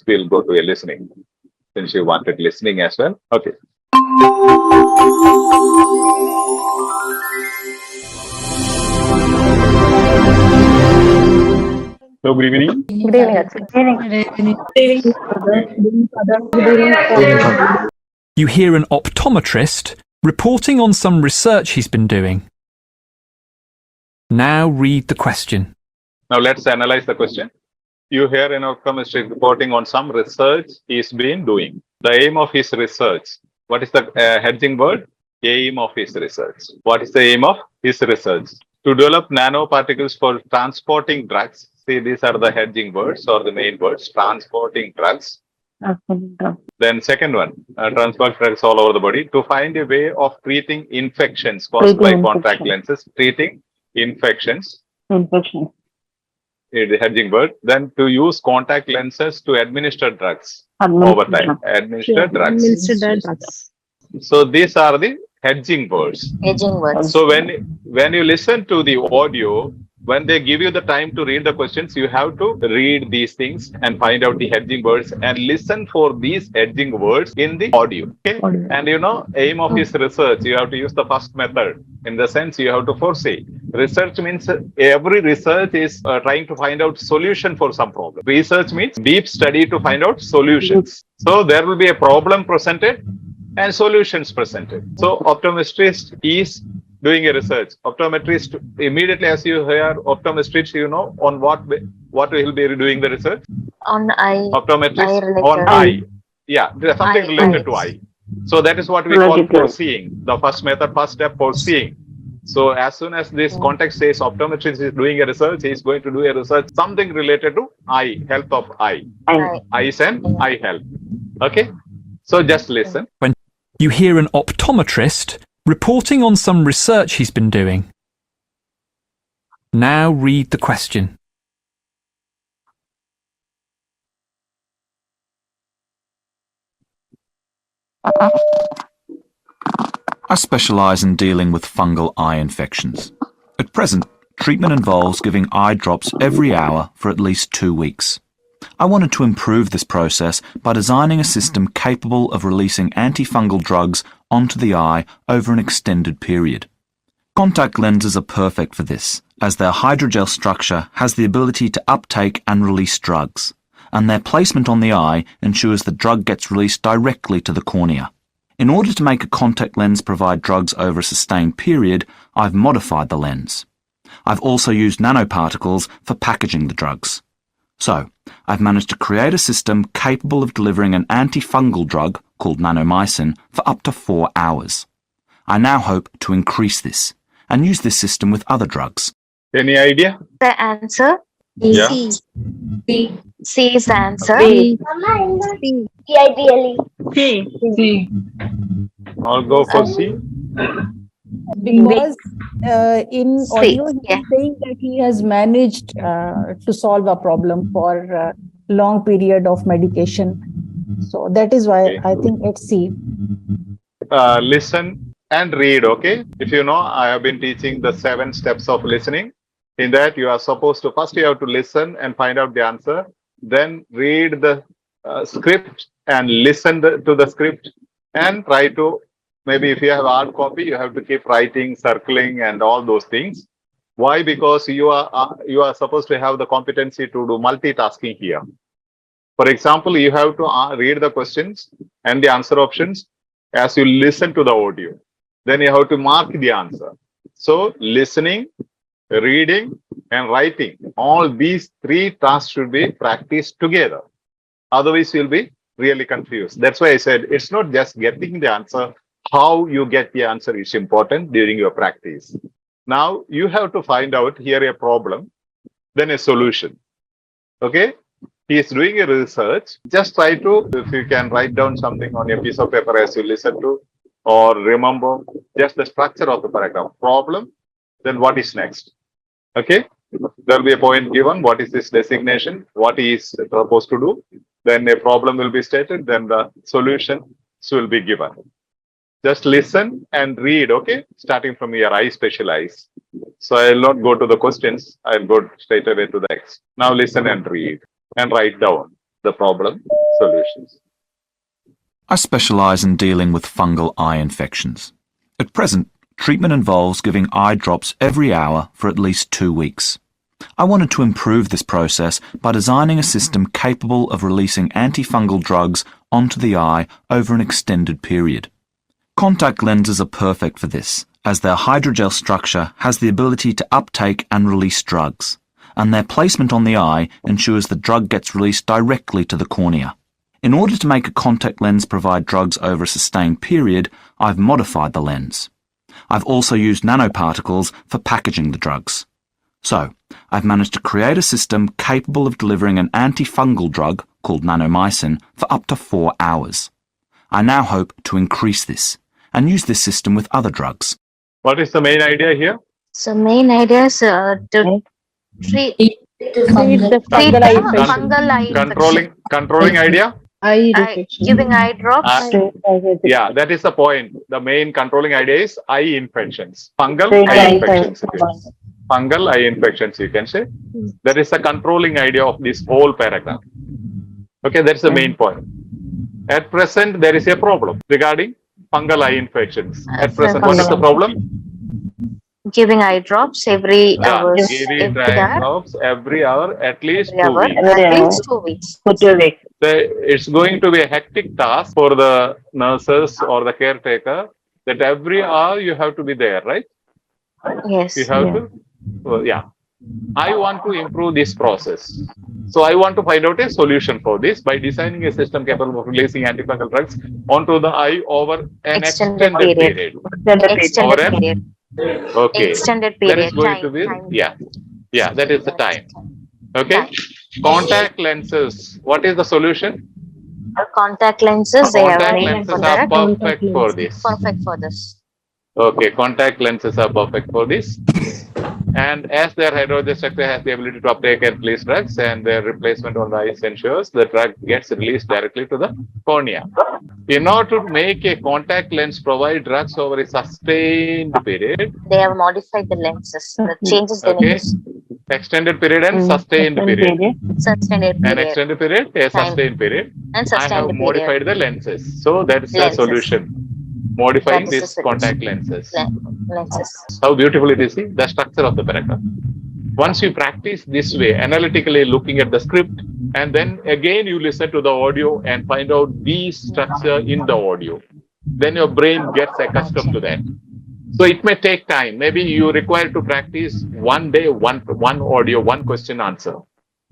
We'll go to a listening since you wanted listening as well. Okay. So, good evening. Good evening, actually. You hear an optometrist reporting on some research he's been doing. Now read the question. Now let's analyze the question. You hear an optometrist reporting on some research he's been doing. The aim of his research. What is the hedging word? Aim of his research. What is the aim of his research? To develop nanoparticles for transporting drugs. See, these are the hedging words or the main words. Transporting drugs. Then second one, transport drugs all over the body. To find a way of treating infections caused by contact lenses. Treating infections. The hedging word. Then to use contact lenses to administer drugs over time. Administer drugs. So these are the hedging words. So when you listen to the audio, when they give you the time to read the questions, you have to read these things and find out the hedging words and listen for these hedging words in the audio. Okay? And aim of his research, you have to use the first method. In the sense, you have to foresee. Research means every research is trying to find out solution for some problem. Research means deep study to find out solutions. So there will be a problem presented and solutions presented. So optometrist is doing a research. Optometrist, immediately as you hear optometrist, on what will be doing the research? On eye. Optometrist on eye. Yeah, something related to eye. So that is what we call foreseeing. The first method, first step, foreseeing. So as soon as this context says optometrist is doing a research, he is going to do a research, something related to eye, health of eye. Eyes and eye health. Okay? So just listen. When you hear an optometrist reporting on some research he's been doing. Now read the question. I specialise in dealing with fungal eye infections. At present, treatment involves giving eye drops every hour for at least 2 weeks. I wanted to improve this process by designing a system capable of releasing antifungal drugs onto the eye over an extended period. Contact lenses are perfect for this, as their hydrogel structure has the ability to uptake and release drugs, and their placement on the eye ensures the drug gets released directly to the cornea. In order to make a contact lens provide drugs over a sustained period, I've modified the lens. I've also used nanoparticles for packaging the drugs. So, I've managed to create a system capable of delivering an antifungal drug called nanomycin for up to 4 hours. I now hope to increase this and use this system with other drugs. Any idea? The answer? Yeah. C is the answer. I'll go for C. Because in audio he yeah. is saying that he has managed to solve a problem for a long period of medication. So that is why Okay. I think it's C. Listen and read, okay? If you know, I have been teaching the 7 steps of listening. In that, you are supposed to, first you have to listen and find out the answer. Then read the script and listen to the script and try to, maybe if you have hard copy, you have to keep writing, circling and all those things. Why? Because you are supposed to have the competency to do multitasking here. For example, you have to read the questions and the answer options as you listen to the audio. Then you have to mark the answer. So listening, reading and writing, all these 3 tasks should be practiced together. Otherwise, you'll be really confused. That's why I said it's not just getting the answer. How you get the answer is important during your practice. Now, you have to find out here a problem, then a solution. Okay? He is doing a research. Just try to, if you can write down something on a piece of paper as you listen to, or remember just the structure of the paragraph. Problem, then what is next? Okay? There will be a point given. What is this designation? What he is supposed to do? Then a problem will be stated. Then the solution will be given. Just listen and read, okay? Starting from here, I specialize. So I will not go to the questions. I will go straight away to the text. Now listen and read and write down. the problem solutions. I specialise in dealing with fungal eye infections. At present, treatment involves giving eye drops every hour for at least 2 weeks. I wanted to improve this process by designing a system capable of releasing antifungal drugs onto the eye over an extended period. Contact lenses are perfect for this, as their hydrogel structure has the ability to uptake and release drugs, and their placement on the eye ensures the drug gets released directly to the cornea. In order to make a contact lens provide drugs over a sustained period, I've modified the lens. I've also used nanoparticles for packaging the drugs. So, I've managed to create a system capable of delivering an antifungal drug called nanomycin for up to 4 hours. I now hope to increase this and use this system with other drugs. What is the main idea here? So main idea is to treat Treat the treat fungal the eye infection. fungal eye infection. Controlling idea? Giving eye drops. Yeah, that is the point. The main controlling idea is eye infections. Fungal eye infections. Fungal eye infections, you can say. That is the controlling idea of this whole paragraph. Okay, that's the main point. At present, there is a problem regarding fungal eye infections. At present, what is the problem? Giving eye drops every hour. Giving eye drops every hour, at least 2 weeks. At least 2 weeks. It's going to be a hectic task for the nurses or the caretaker that every hour you have to be there, right? Yes. You have to, I want to improve this process. So I want to find out a solution for this by designing a system capable of releasing antifungal drugs onto the eye over an extended period. Extended period. Okay. Extended That period. is going to be, that is the time. Okay. Contact lenses. What is the solution? Contact lenses. They are Contact made lenses for are that. perfect for this. Perfect for this. Okay, contact lenses are perfect for this. And as their hydrogen structure has the ability to uptake and release drugs, and their replacement on the eyes ensures the drug gets released directly to the cornea. In order to make a contact lens provide drugs over a sustained period, They have modified the lenses. The changes the okay, lenses. extended period and sustained period. Sustained An period. extended period, a Time. sustained period. And I have sustained period. modified the lenses. So that's the Lenses. solution. Modifying That is the these solution. contact lenses. Lenses. How beautiful it is, see, the structure of the paragraph. Once you practice this way, analytically looking at the script, and then again you listen to the audio and find out the structure in the audio, then your brain gets accustomed to that. So it may take time. Maybe you require to practice one day, one audio, one question answer.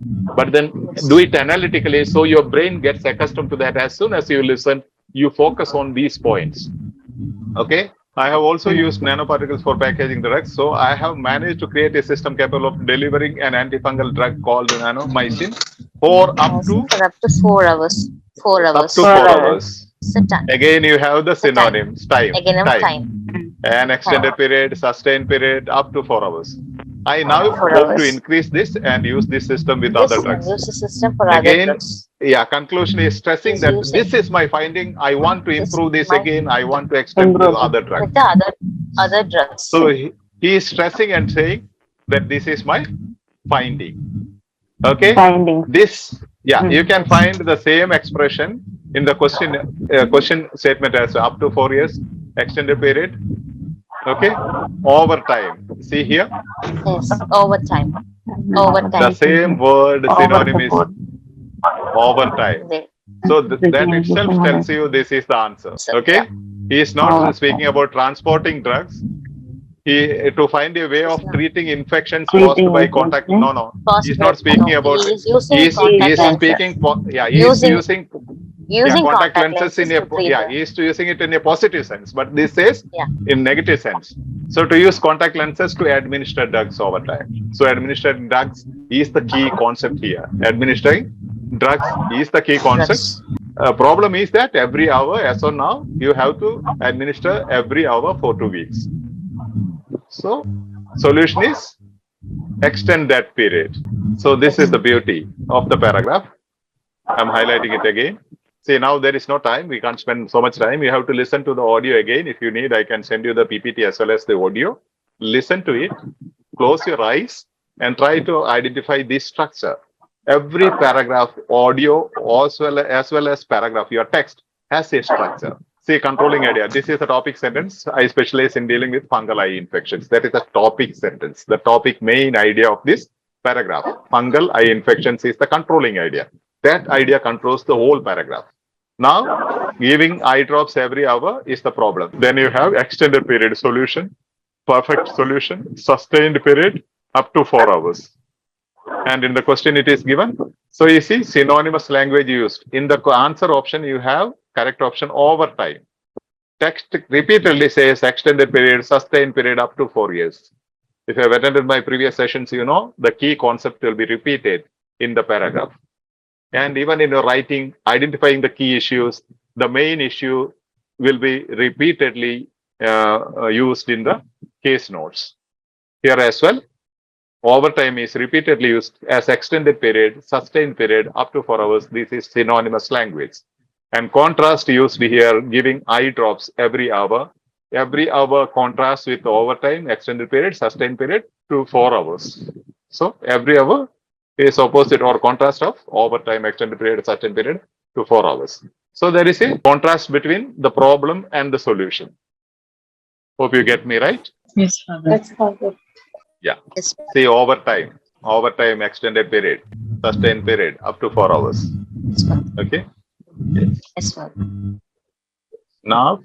But then do it analytically so your brain gets accustomed to that. As soon as you listen, you focus on these points. Okay. I have also used nanoparticles for packaging drugs. So I have managed to create a system capable of delivering an antifungal drug called nanomycin for up to 4 hours. 4 hours. Up to 4 hours. So time. Again, you have the synonyms. Time. Again, time. An extended period, sustained period, up to 4 hours. I now 4 hope hours. to increase this and use this system with other drugs. Use the system for other Again, drugs. conclusion is stressing that this is my finding. I want to improve this again. I want to extend to other drugs. With the other drugs. So he is stressing and saying that this is my finding. Okay. This, you can find the same expression in the question statement as up to 4 years, extended period. Okay. Over time. See here. Yes. Over time. Over time. The same word synonym is over time. So that itself tells you this is the answer. Okay. He is not speaking about transporting drugs. To find a way of treating infections caused by contact. No. He's not speaking about. He is using contact lenses in a he is using it in a positive sense, but this says in negative sense. So to use contact lenses to administer drugs over time. So administering drugs is the key concept here. Administering drugs is the key concept. Problem is that every hour, as of now, you have to administer every hour for 2 weeks. So solution is extend that period. So this is the beauty of the paragraph. I'm highlighting it again. See, now there is no time. We can't spend so much time. You have to listen to the audio again. If you need, I can send you the PPT as well as the audio. Listen to it, close your eyes and try to identify this structure. Every paragraph, audio, as well as paragraph, your text has a structure. See, controlling idea. This is a topic sentence. I specialize in dealing with fungal eye infections. That is a topic sentence. The topic main idea of this paragraph. Fungal eye infections is the controlling idea. That idea controls the whole paragraph. Now, giving eye drops every hour is the problem. Then you have extended period solution, perfect solution, sustained period up to 4 hours. And in the question it is given. So you see synonymous language used. In the answer option, you have correct option overtime. Text repeatedly says extended period, sustained period up to 4 years. If you have attended my previous sessions, you know the key concept will be repeated in the paragraph. And even in your writing, identifying the key issues, the main issue will be repeatedly used in the case notes. Here as well, overtime is repeatedly used as extended period, sustained period, up to 4 hours. This is synonymous language. And contrast used here, giving eye drops every hour. Every hour contrast with overtime, extended period, sustained period to 4 hours. So every hour is opposite or contrast of overtime, extended period, sustained period to 4 hours. So there is a contrast between the problem and the solution. Hope you get me right. Yes, Father. That's Father. Yeah. Yes, See, overtime, extended period, sustained period up to 4 hours. Father. Okay. Yes. Yes, Father. Now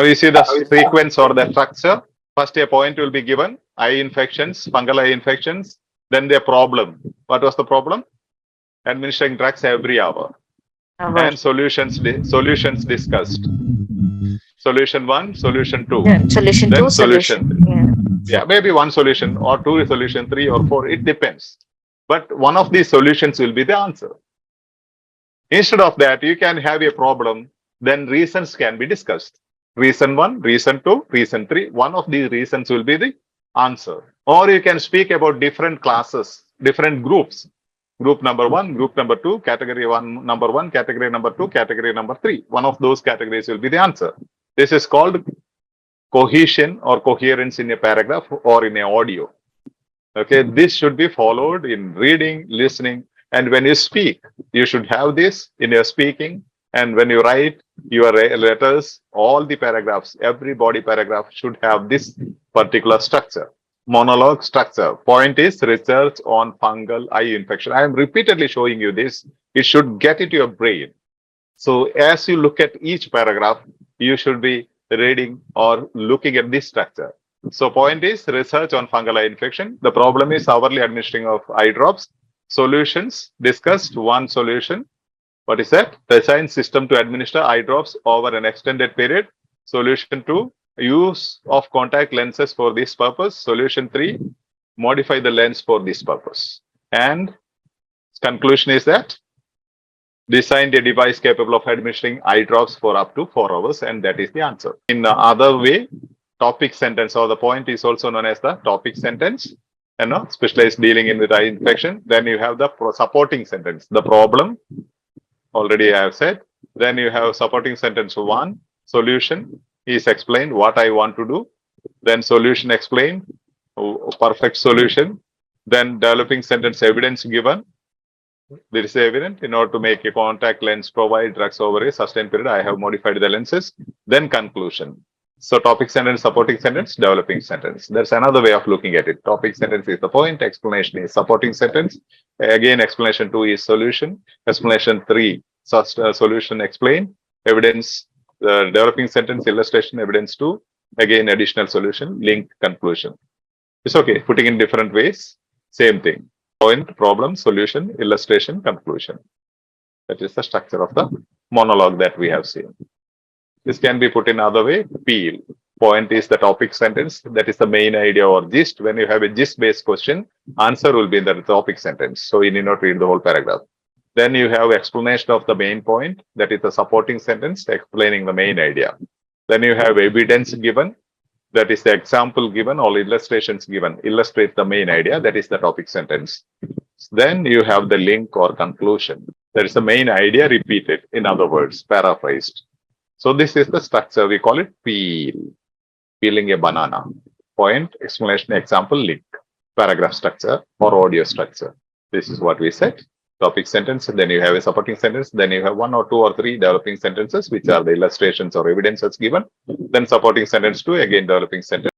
you see the sequence or the structure. First, a point will be given: eye infections, fungal eye infections. Then the problem. What was the problem? Administering drugs every hour. And solutions discussed. Solution 1, solution 2. Yeah, solution Then 2, solution. Yeah, maybe one solution or two solution, 3 or 4. It depends. But one of these solutions will be the answer. Instead of that, you can have a problem. Then reasons can be discussed. Reason 1, reason 2, reason 3. One of these reasons will be the answer. Or you can speak about different classes, different groups. Group number 1, group number 2, category 1, number 1, category number 2, category number 3. One of those categories will be the answer. This is called cohesion or coherence in a paragraph or in an audio. Okay, this should be followed in reading, listening, and when you speak, you should have this in your speaking. And when you write your letters, all the paragraphs, every body paragraph should have this particular structure. Monologue structure. Point is research on fungal eye infection. I am repeatedly showing you this. It should get into your brain. So as you look at each paragraph, you should be reading or looking at this structure. So point is research on fungal eye infection. The problem is hourly administering of eye drops. Solutions discussed. One solution. What is that? Design system to administer eye drops over an extended period. Solution 2. Use of contact lenses for this purpose. Solution 3. Modify the lens for this purpose. And conclusion is that designed a device capable of administering eye drops for up to 4 hours, and that is the answer. In the other way, topic sentence or the point is also known as the topic sentence. Specialized dealing in with eye infection. Then you have the supporting sentence, the problem. Already I have said. Then you have supporting sentence 1, solution is explained what I want to do. Then solution explained, perfect solution. Then developing sentence, evidence given. There is evidence in order to make a contact lens provide drugs over a sustained period. I have modified the lenses. Then conclusion. So topic sentence, supporting sentence, developing sentence. There's another way of looking at it. Topic sentence is the point, explanation is supporting sentence. Again, explanation 2 is solution. Explanation 3, solution explained. Evidence, developing sentence, illustration, evidence 2. Again, additional solution, link, conclusion. It's okay, putting in different ways, same thing. Point, problem, solution, illustration, conclusion. That is the structure of the monologue that we have seen. This can be put in other way, peel. Point is the topic sentence. That is the main idea or gist. When you have a gist-based question, answer will be in the topic sentence. So you need not read the whole paragraph. Then you have explanation of the main point. That is the supporting sentence explaining the main idea. Then you have evidence given. That is the example given or illustrations given. Illustrate the main idea. That is the topic sentence. Then you have the link or conclusion. That is the main idea repeated. In other words, paraphrased. So this is the structure. We call it peel. Peeling a banana. Point, explanation, example, link. paragraph structure or audio structure. This is what we said. Topic sentence, then you have a supporting sentence, then you have 1 or 2 or 3 developing sentences, which are the illustrations or evidences given. Then supporting sentence 2, again developing sentence.